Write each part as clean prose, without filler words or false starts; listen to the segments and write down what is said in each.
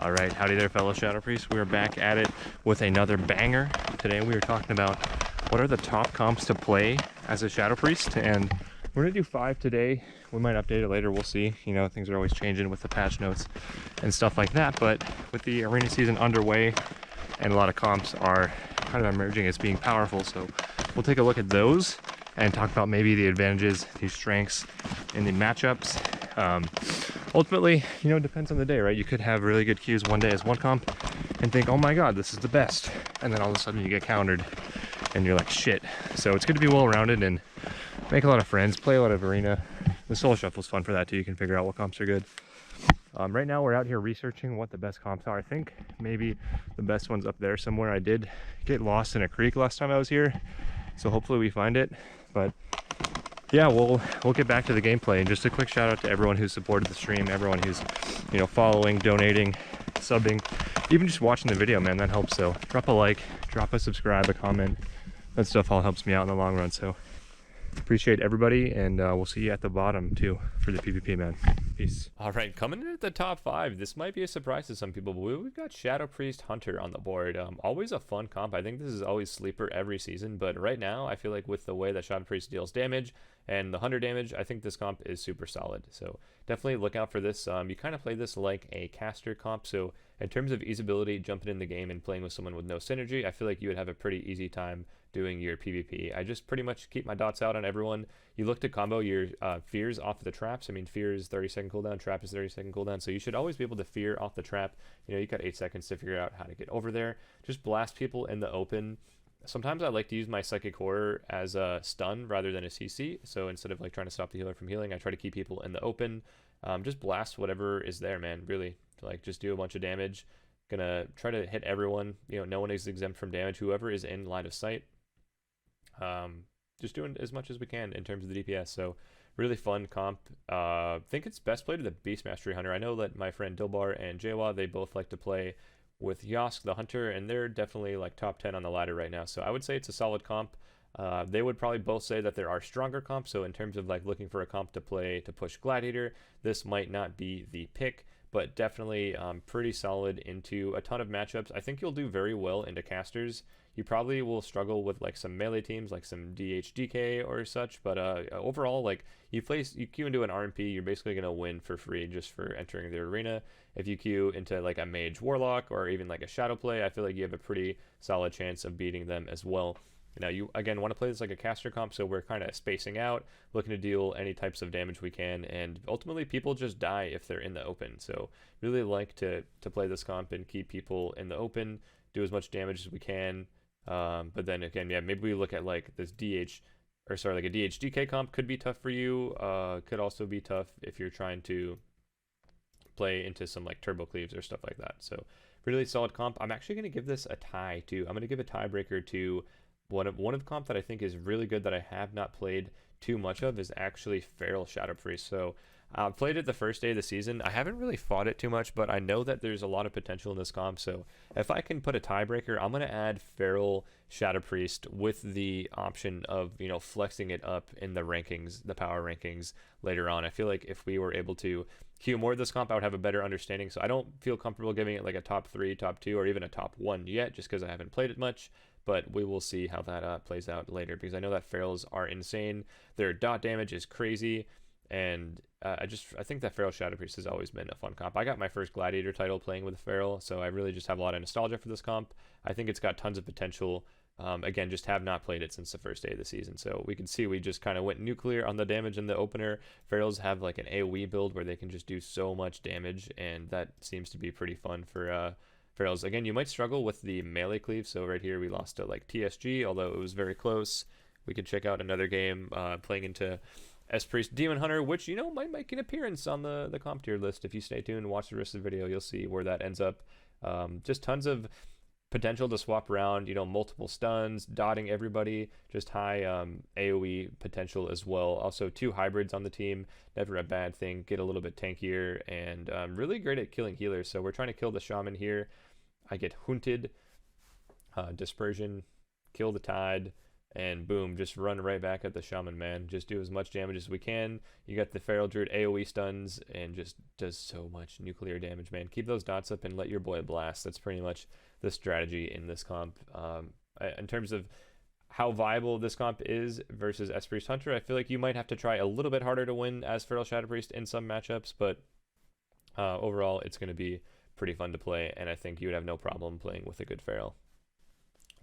All right, howdy there, fellow Shadow Priests. We are back at it with another banger. Today we are talking about what are the top comps to play as a Shadow Priest, and we're gonna do 5 today. We might update it later, we'll see. You know, things are always changing with the patch notes and stuff like that, but with the arena season underway and a lot of comps are kind of emerging as being powerful, so we'll take a look at those and talk about maybe the advantages, the strengths in the matchups. Ultimately, you know, it depends on the day, right? You could have really good queues one day as one comp and think, oh my god, this is the best, and then all of a sudden you get countered and you're like, shit. So it's good to be well-rounded and make a lot of friends, play a lot of arena. The solo shuffle's fun for that too. You can figure out what comps are good. Right now we're out here researching what the best comps are. I think maybe the best one's up there somewhere. I did get lost in a creek last time I was here, so hopefully we find it. But yeah, we'll get back to the gameplay. And just a quick shout out to everyone who's supported the stream, everyone who's, you know, following, donating, subbing, even just watching the video, man, that helps. So drop a like, drop a subscribe, a comment. That stuff all helps me out in the long run. So appreciate everybody, and we'll see you at the bottom too for the PvP, man. Peace. All right, coming in at the top 5. This might be a surprise to some people, but we've got Shadow Priest Hunter on the board. Always a fun comp. I think this is always sleeper every season, but right now I feel like with the way that Shadow Priest deals damage and the Hunter damage, I think this comp is super solid. So definitely look out for this. You kind of play this like a caster comp, so in terms of easeability, jumping in the game and playing with someone with no synergy, I feel like you would have a pretty easy time doing your PvP. I just pretty much keep my dots out on everyone. You look to combo your fears off of the traps. I mean, fear is 30-second cooldown, trap is 30-second cooldown, so you should always be able to fear off the trap. You know, you got 8 seconds to figure out how to get over there. Just blast people in the open. Sometimes I like to use my Psychic Horror as a stun rather than a CC, so instead of like trying to stop the healer from healing, I try to keep people in the open. Just blast whatever is there, man, really. Like, just do a bunch of damage. Gonna try to hit everyone. You know, no one is exempt from damage. Whoever is in line of sight. Just doing as much as we can in terms of the DPS. So really fun comp. Think it's best played with the Beast Mastery Hunter. I know that my friend Dilbar and Jawa, they both like to play with Yosk the Hunter, and they're definitely like top 10 on the ladder right now. So I would say it's a solid comp. They would probably both say that there are stronger comps. So in terms of like looking for a comp to play to push Gladiator, this might not be the pick, but definitely pretty solid into a ton of matchups. I think you'll do very well into casters. You probably will struggle with like some melee teams, like some DHDK or such, but overall, like you queue into an RMP, you're basically gonna win for free just for entering the arena. If you queue into like a mage warlock or even like a shadow play, I feel like you have a pretty solid chance of beating them as well. Now you again want to play this like a caster comp, so we're kind of spacing out, looking to deal any types of damage we can, and ultimately people just die if they're in the open. So really like to play this comp and keep people in the open, do as much damage as we can. But then again, yeah, maybe we look at like this like a DHDK comp could be tough for you. Could also be tough if you're trying to play into some like turbo cleaves or stuff like that. So really solid comp. I'm actually going to give this a tie too. I'm going to give a tiebreaker to one of the comp that I think is really good that I have not played too much of is actually Feral Shadow Priest. So I played it the first day of the season. I haven't really fought it too much, but I know that there's a lot of potential in this comp. So if I can put a tiebreaker, I'm going to add Feral Shadow Priest with the option of, you know, flexing it up in the rankings, the power rankings later on. I feel like if we were able to queue more of this comp, I would have a better understanding. So I don't feel comfortable giving it like a top 3, top 2, or even a top 1 yet, just because I haven't played it much. But we will see how that plays out later, because I know that Ferals are insane. Their dot damage is crazy, and I think that Feral Shadow Priest has always been a fun comp. I got my first Gladiator title playing with Feral, so I really just have a lot of nostalgia for this comp. I think it's got tons of potential. Again, just have not played it since the first day of the season. So we can see we just kind of went nuclear on the damage in the opener. Ferals have like an AoE build where they can just do so much damage, and that seems to be pretty fun for Ferals. Again, you might struggle with the melee cleave. So right here we lost to like TSG, although it was very close. We could check out another game playing into Sp Demon Hunter, which, you know, might make an appearance on the comp tier list. If you stay tuned and watch the rest of the video, you'll see where that ends up. Just tons of potential to swap around, you know, multiple stuns, dotting everybody, just high AoE potential as well. Also 2 hybrids on the team, never a bad thing. Get a little bit tankier, and really great at killing healers. So we're trying to kill the shaman here. I get hunted, dispersion, kill the tide, and boom, just run right back at the Shaman, man. Just do as much damage as we can. You got the Feral Druid AoE stuns and just does so much nuclear damage, man. Keep those dots up and let your boy blast. That's pretty much the strategy in this comp. In terms of how viable this comp is versus Priest Hunter, I feel like you might have to try a little bit harder to win as Feral Shadow Priest in some matchups, but overall, it's going to be pretty fun to play, and I think you would have no problem playing with a good Feral.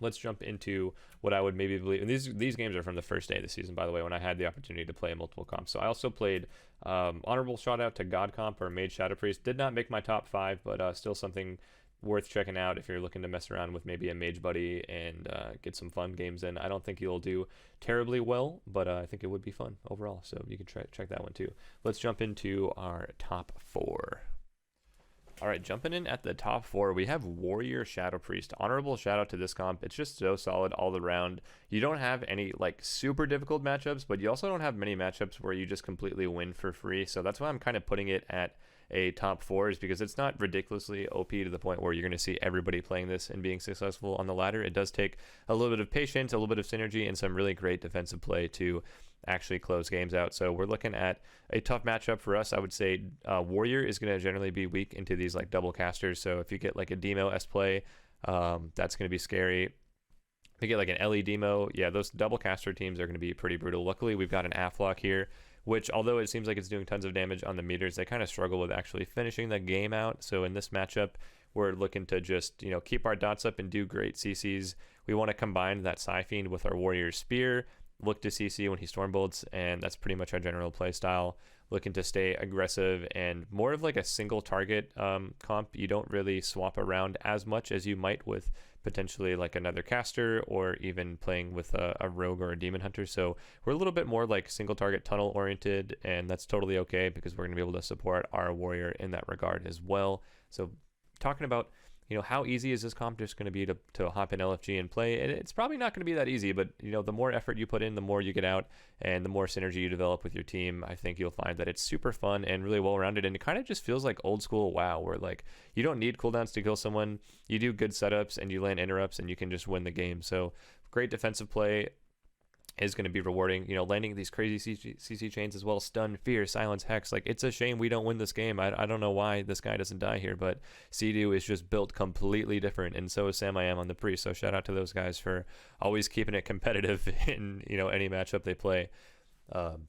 Let's jump into what I would maybe believe. And these games are from the first day of the season, by the way, when I had the opportunity to play multiple comps. So I also played honorable shout out to God Comp or Mage Shadow Priest. Did not make my top 5, but still something worth checking out if you're looking to mess around with maybe a Mage buddy and get some fun games in. I don't think you'll do terribly well, but I think it would be fun overall. So you can check that one too. Let's jump into our top 4. All right, jumping in at the top 4, we have Warrior Shadow Priest. Honorable shout out to this comp. It's just so solid all around. You don't have any like super difficult matchups, but you also don't have many matchups where you just completely win for free. So that's why I'm kind of putting it at a top 4, is because it's not ridiculously OP to the point where you're going to see everybody playing this and being successful on the ladder. It does take a little bit of patience, a little bit of synergy, and some really great defensive play to actually close games out. So we're looking at a tough matchup for us. I would say Warrior is going to generally be weak into these like double casters. So if you get like a Demo S play, that's going to be scary. If you get like an LE Demo, yeah, those double caster teams are going to be pretty brutal. Luckily, we've got an Aflock here, which although it seems like it's doing tons of damage on the meters, they kind of struggle with actually finishing the game out. So in this matchup, we're looking to just, you know, keep our dots up and do great CCs. We want to combine that Psy Fiend with our Warrior Spear, look to CC when he Stormbolts, and that's pretty much our general play style. Looking to stay aggressive and more of like a single target comp. You don't really swap around as much as you might with potentially like another caster or even playing with a rogue or a demon hunter. So we're a little bit more like single target tunnel oriented, and that's totally okay because we're going to be able to support our warrior in that regard as well. So talking about, you know, how easy is this comp just going to be to hop in LFG and play? It's probably not going to be that easy, but, you know, the more effort you put in, the more you get out, and the more synergy you develop with your team. I think you'll find that it's super fun and really well-rounded, and it kind of just feels like old school WoW, where, like, you don't need cooldowns to kill someone. You do good setups, and you land interrupts, and you can just win the game. So great defensive play is going to be rewarding, you know, landing these crazy CC chains as well, stun, fear, silence, hex. Like, it's a shame we don't win this game. I don't know why this guy doesn't die here, but Sea-Doo is just built completely different, and so is Sam I Am on the Priest. So shout out to those guys for always keeping it competitive in, you know, any matchup they play.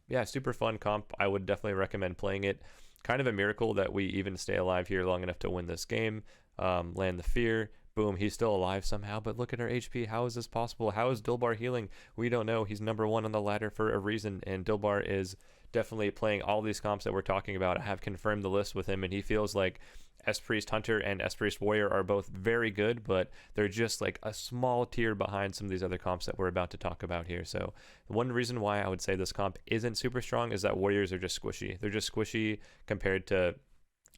Yeah, super fun comp. I would definitely recommend playing it. Kind of a miracle that we even stay alive here long enough to win this game. Land the fear. Boom, he's still alive somehow, but look at our HP. How is this possible? How is Dilbar healing? We don't know. He's number 1 on the ladder for a reason, and Dilbar is definitely playing all these comps that we're talking about. I have confirmed the list with him, and he feels like S-Priest Hunter and S-Priest Warrior are both very good, but they're just like a small tier behind some of these other comps that we're about to talk about here. So one reason why I would say this comp isn't super strong is that Warriors are just squishy. They're just squishy compared to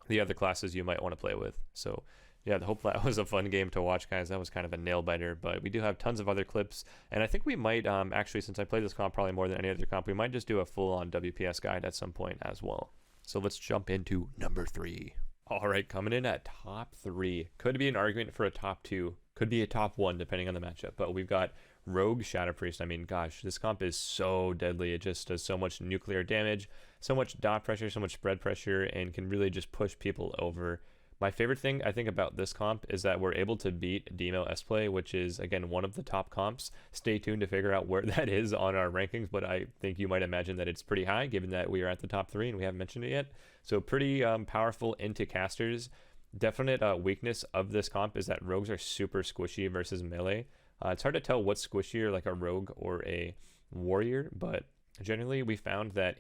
the other classes you might want to play with. So yeah, I hope that was a fun game to watch, guys. That was kind of a nail-biter, but we do have tons of other clips, and I think we might, actually, since I played this comp probably more than any other comp, we might just do a full-on WPS guide at some point as well. So let's jump into number 3. All right, coming in at top 3. Could be an argument for a top 2. Could be a top 1, depending on the matchup, but we've got Rogue Shadow Priest. I mean, gosh, this comp is so deadly. It just does so much nuclear damage, so much dot pressure, so much spread pressure, and can really just push people over. My favorite thing I think about this comp is that we're able to beat Demo S-Play, which is, again, one of the top comps. Stay tuned to figure out where that is on our rankings, but I think you might imagine that it's pretty high, given that we are at the top 3 and we haven't mentioned it yet. So pretty powerful into casters. Definite weakness of this comp is that rogues are super squishy versus melee. It's hard to tell what's squishier, like a rogue or a warrior, but generally we found that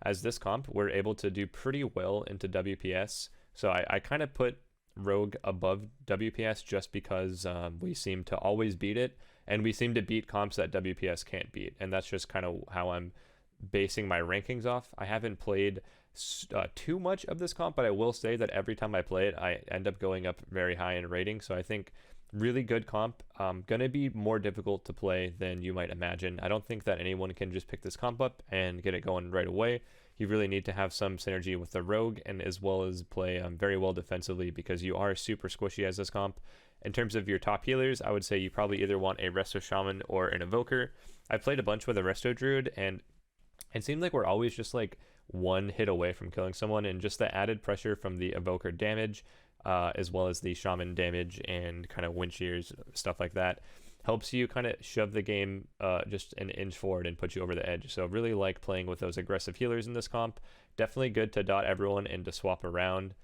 as this comp, we're able to do pretty well into WPS. So I kind of put Rogue above WPS just because we seem to always beat it, and we seem to beat comps that WPS can't beat, and that's just kind of how I'm basing my rankings off. I haven't played too much of this comp, but I will say that every time I play it, I end up going up very high in rating, so I think really good comp. Gonna be more difficult to play than you might imagine. I don't think that anyone can just pick this comp up and get it going right away. you really need to have some synergy with the rogue, and as well as play very well defensively, because you are super squishy as this comp. In terms of your top healers, I would say you probably either want a Resto Shaman or an Evoker. I played a bunch with a Resto Druid, and it seemed like we're always just like one hit away from killing someone, and just the added pressure from the Evoker damage, as well as the Shaman damage and kind of wind shears, stuff like that, helps you kind of shove the game just an inch forward and put you over the edge. So really like playing with those aggressive healers in this comp. Definitely good to dot everyone and to swap around.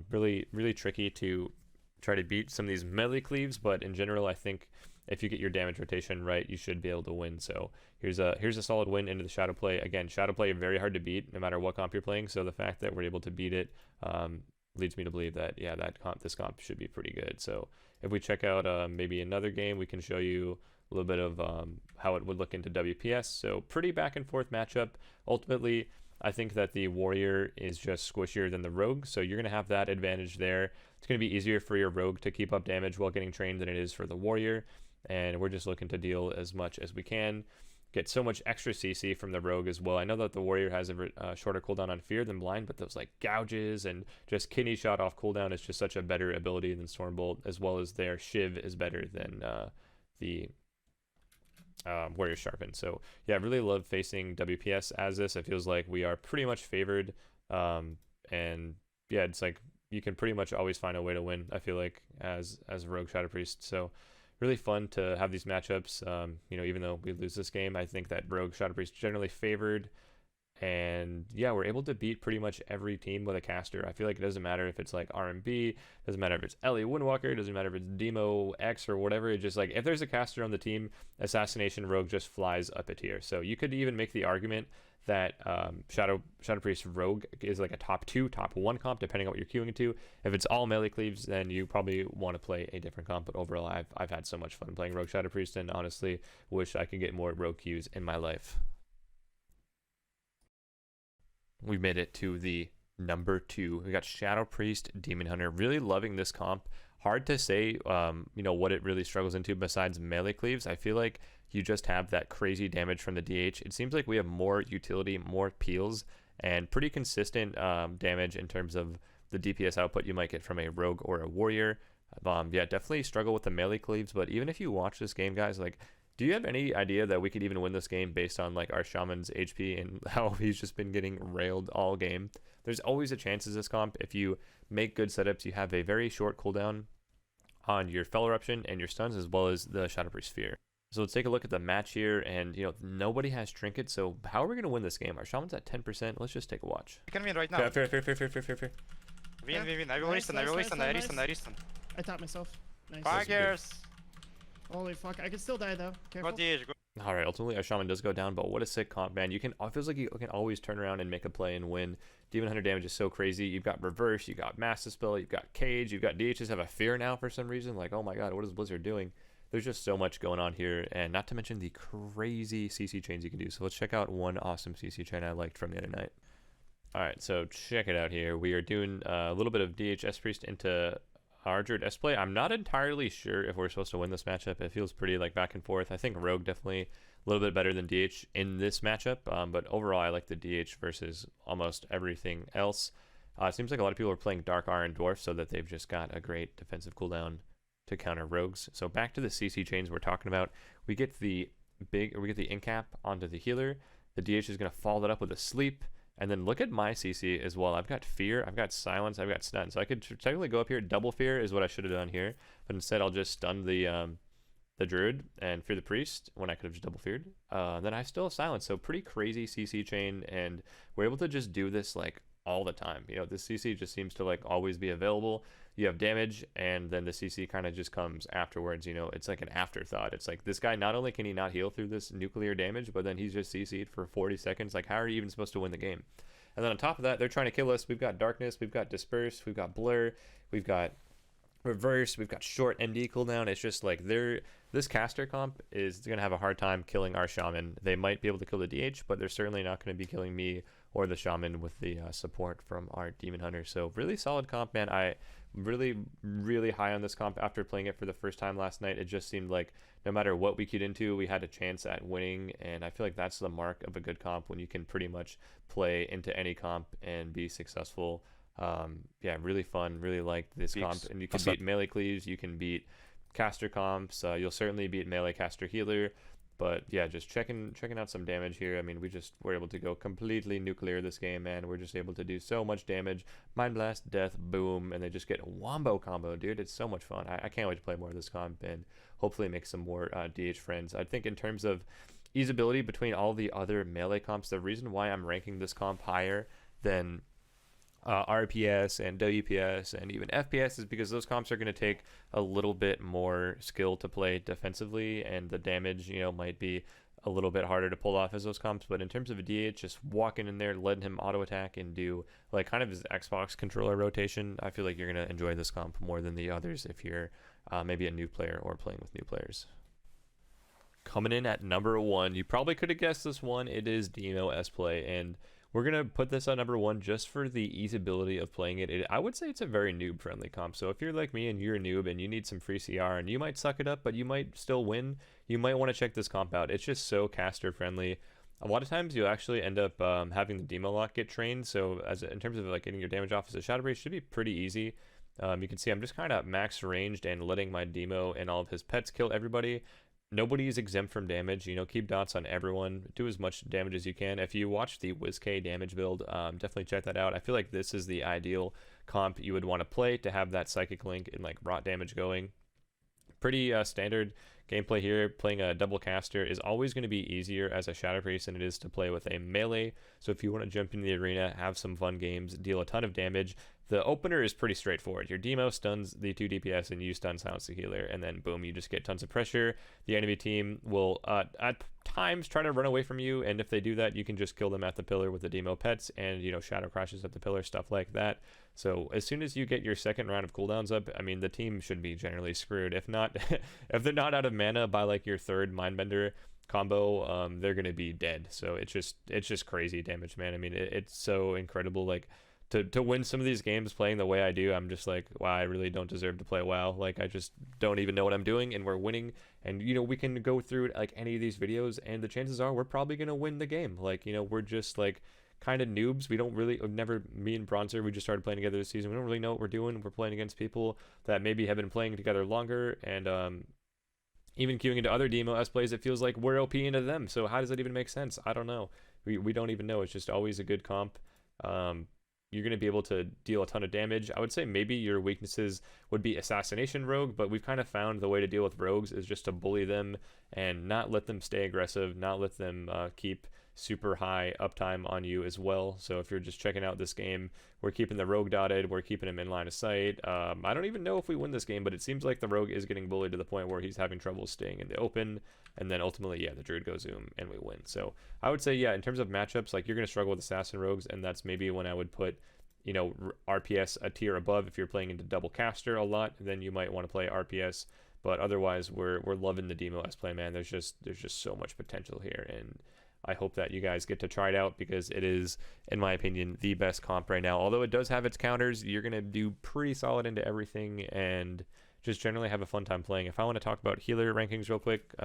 Really, really tricky to try to beat some of these melee cleaves, but in general, I think if you get your damage rotation right, you should be able to win. So here's a solid win into the shadow play. Again, shadow play very hard to beat no matter what comp you're playing. So the fact that we're able to beat it leads me to believe that this comp should be pretty good. So if we check out maybe another game, we can show you a little bit of how it would look into WPS. So pretty back and forth matchup. Ultimately, I think that the warrior is just squishier than the rogue, so you're going to have that advantage there. It's going to be easier for your rogue to keep up damage while getting trained than it is for the warrior, and we're just looking to deal as much as we can. Get so much extra CC from the rogue as well. I know that the warrior has a shorter cooldown on fear than blind, but those like gouges and just kidney shot off cooldown is just such a better ability than Stormbolt, as well as their shiv is better than the warrior sharpen. So yeah, I really love facing WPS as this. It feels like we are pretty much favored, and yeah, it's like you can pretty much always find a way to win, I feel like, as a rogue shadow priest. So really fun to have these matchups. You know, even though we lose this game, I think that rogue shadow priest generally favored, and yeah, we're able to beat pretty much every team with a caster. I feel like it doesn't matter if it's like RMB, doesn't matter if it's Ellie Windwalker, doesn't matter if it's Demo X or whatever. It's just like if there's a caster on the team, Assassination Rogue just flies up a tier. So you could even make the argument that Shadow Priest Rogue is like a top 2, top 1 comp, depending on what you're queuing into. If it's all melee cleaves, then you probably want to play a different comp. But overall, I've had so much fun playing Rogue Shadow Priest, and honestly wish I could get more Rogue queues in my life. We made it to the number 2. We got Shadow Priest Demon Hunter. Really loving this comp. Hard to say, you know, what it really struggles into besides melee cleaves. I feel like you just have that crazy damage from the DH. It seems like we have more utility, more peels, and pretty consistent damage in terms of the DPS output you might get from a rogue or a warrior. Yeah, definitely struggle with the melee cleaves, but even if you watch this game, guys, like, do you have any idea that we could even win this game based on like our shaman's HP and how he's just been getting railed all game? There's always a chance as this comp. If you make good setups, you have a very short cooldown on your Fel Eruption and your stuns, as well as the Shadow Priest Sphere. So let's take a look at the match here, and you know, nobody has trinkets, so how are we going to win this game? Our shaman's at 10%. Let's just take a watch. You can win right now. Fair. Win. I will listen. I listen. I tapped myself. Nice. Baggers. Holy fuck, I can still die though. Careful. Go DH. Go. All right, ultimately our shaman does go down, but what a sick comp, man. It feels like you can always turn around and make a play and win. Demon Hunter damage is so crazy. You've got reverse, you've got mass dispel, you've got cage, you've got DHs have a fear now for some reason. Like, oh my god, what is Blizzard doing? There's just so much going on here, and not to mention the crazy CC chains you can do. So let's check out one awesome CC chain I liked from the other night. All right, so check it out here. We are doing a little bit of DH Priest into our Druid S play. I'm not entirely sure if we're supposed to win this matchup. It feels pretty like back and forth. I think Rogue definitely a little bit better than DH in this matchup, but overall I like the DH versus almost everything else. It seems like a lot of people are playing Dark Iron Dwarf so that they've just got a great defensive cooldown to counter rogues. So back to the CC chains we're talking about. We get the incap onto the healer. The DH is going to follow that up with a sleep. And then look at my CC as well. I've got fear, I've got silence, I've got stun. So I could technically go up here. Double fear is what I should have done here, but instead I'll just stun the druid and fear the priest when I could have just double feared. Then I still have silence. So pretty crazy CC chain, and we're able to just do this like all the time. You know, this CC just seems to like always be available. You have damage, and then the CC kind of just comes afterwards. You know, it's like an afterthought. It's like this guy, not only can he not heal through this nuclear damage, but then he's just CC'd for 40 seconds. Like, how are you even supposed to win the game? And then on top of that, they're trying to kill us. We've got darkness, we've got disperse, we've got blur, we've got reverse, we've got short ND cooldown. It's just like this caster comp is gonna have a hard time killing our shaman. They might be able to kill the DH, but they're certainly not going to be killing me or the Shaman with the support from our Demon Hunter. So really solid comp, man. I really, really high on this comp after playing it for the first time last night. It just seemed like no matter what we queued into, we had a chance at winning, and I feel like that's the mark of a good comp, when you can pretty much play into any comp and be successful. Yeah, really fun, really liked this comp, and you can beat melee cleaves, you can beat caster comps, you'll certainly beat melee caster healer. But yeah, just checking out some damage here. I mean, we just were able to go completely nuclear this game, man. We're just able to do so much damage. Mind Blast, Death, Boom, and they just get a wombo combo, dude. It's so much fun. I can't wait to play more of this comp and hopefully make some more DH friends. I think in terms of easeability between all the other melee comps, the reason why I'm ranking this comp higher than RPS and WPS and even FPS is because those comps are going to take a little bit more skill to play defensively, and the damage, you know, might be a little bit harder to pull off as those comps. But in terms of a DH, just walking in there, letting him auto attack and do like kind of his Xbox controller rotation, I feel like you're going to enjoy this comp more than the others if you're maybe a new player or playing with new players. Coming in at number 1, you probably could have guessed this one. It is Demo S-Play, and we're going to put this on number 1 just for the easeability of playing it. I would say it's a very noob-friendly comp. So if you're like me and you're a noob and you need some free CR and you might suck it up, but you might still win, you might want to check this comp out. It's just so caster-friendly. A lot of times you'll actually end up having the Demo Lock get trained. So in terms of like getting your damage off as a Shadow Priest, should be pretty easy. You can see I'm just kind of max ranged and letting my Demo and all of his pets kill everybody. Nobody is exempt from damage. You know, keep dots on everyone. Do as much damage as you can. If you watch the WizK damage build, definitely check that out. I feel like this is the ideal comp you would want to play to have that Psychic Link and like rot damage going. Pretty standard gameplay here. Playing a double caster is always going to be easier as a Shadow Priest than it is to play with a melee. So if you want to jump into the arena, have some fun games, deal a ton of damage, the opener is pretty straightforward. Your Demo stuns the 2 DPS and you stun silence the healer, and then boom, you just get tons of pressure. The enemy team will at times try to run away from you, and if they do that, you can just kill them at the pillar with the Demo pets, and you know, shadow crashes at the pillar, stuff like that. So as soon as you get your second round of cooldowns up, I mean, the team should be generally screwed. If not, if they're not out of mana by like your third Mindbender combo, they're gonna be dead. So it's just crazy damage, man. I mean, it's so incredible. Like to win some of these games playing the way I do, I'm just like, wow, I really don't deserve to play WoW. Like, I just don't even know what I'm doing, and we're winning. And you know, we can go through like any of these videos, and the chances are we're probably gonna win the game. Like, you know, we're just like kind of noobs. We don't really, me and Bronzer, we just started playing together this season. We don't really know what we're doing. We're playing against people that maybe have been playing together longer, and even queuing into other Demo S-plays, it feels like we're OP into them. So how does that even make sense? I don't know. We don't even know. It's just always a good comp. You're going to be able to deal a ton of damage. I would say maybe your weaknesses would be Assassination Rogue, but we've kind of found the way to deal with rogues is just to bully them and not let them stay aggressive, not let them keep super high uptime on you as well. So if you're just checking out this game, we're keeping the rogue dotted, we're keeping him in line of sight. I don't even know if we win this game, but it seems like the rogue is getting bullied to the point where he's having trouble staying in the open, and then ultimately, yeah, the druid goes zoom and we win. So I would say, yeah, in terms of matchups, like, you're going to struggle with assassin rogues, and that's maybe when I would put, you know, RPS a tier above. If you're playing into double caster a lot, then you might want to play RPS. But otherwise, we're loving the Demo S-play, man. There's just so much potential here, and I hope that you guys get to try it out, because it is, in my opinion, the best comp right now. Although it does have its counters, you're going to do pretty solid into everything and just generally have a fun time playing. If I want to talk about healer rankings real quick,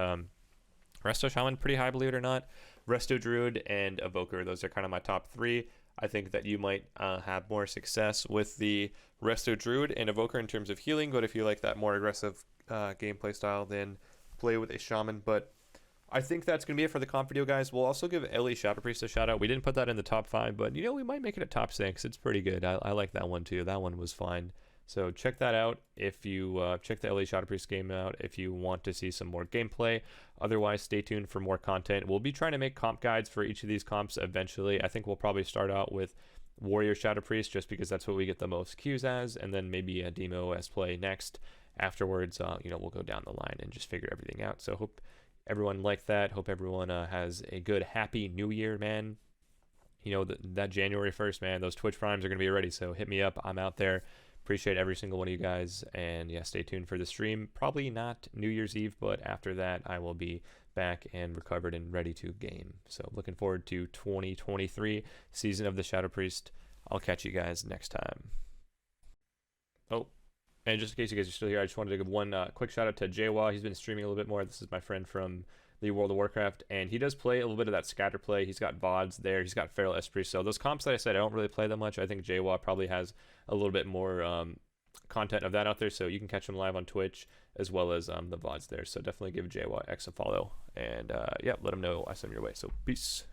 Resto Shaman, pretty high, believe it or not. Resto Druid and Evoker, those are kind of my top 3. I think that you might have more success with the Resto Druid and Evoker in terms of healing, but if you like that more aggressive gameplay style, then play with a Shaman. But I think that's going to be it for the comp video, guys. We'll also give Ellie Shadow Priest a shout out. We didn't put that in the top 5, but, you know, we might make it a top 6. It's pretty good. I like that one, too. That one was fine. So check that out if you check the Ellie Shadow Priest game out if you want to see some more gameplay. Otherwise, stay tuned for more content. We'll be trying to make comp guides for each of these comps eventually. I think we'll probably start out with Warrior Shadow Priest, just because that's what we get the most queues as, and then maybe a Demo S-play next. Afterwards, you know, we'll go down the line and just figure everything out. So hope everyone liked that. Hope everyone has a good, happy New Year, man. You know, that January 1st, man, those Twitch primes are going to be ready, so hit me up. I'm out there. Appreciate every single one of you guys, and yeah, stay tuned for the stream. Probably not New Year's Eve, but after that, I will be back and recovered and ready to game. So looking forward to 2023 season of the Shadow Priest. I'll catch you guys next time. Oh, and just in case you guys are still here, I just wanted to give one quick shout out to Jawa. He's been streaming a little bit more. This is my friend from the World of Warcraft, and he does play a little bit of that scatter play. He's got VODs there. He's got Feral Esprit. So those comps that I said, I don't really play that much. I think Jawa probably has a little bit more content of that out there, so you can catch him live on Twitch as well as the VODs there. So definitely give Jawa X a follow, and yeah, let him know I sent him your way. So peace.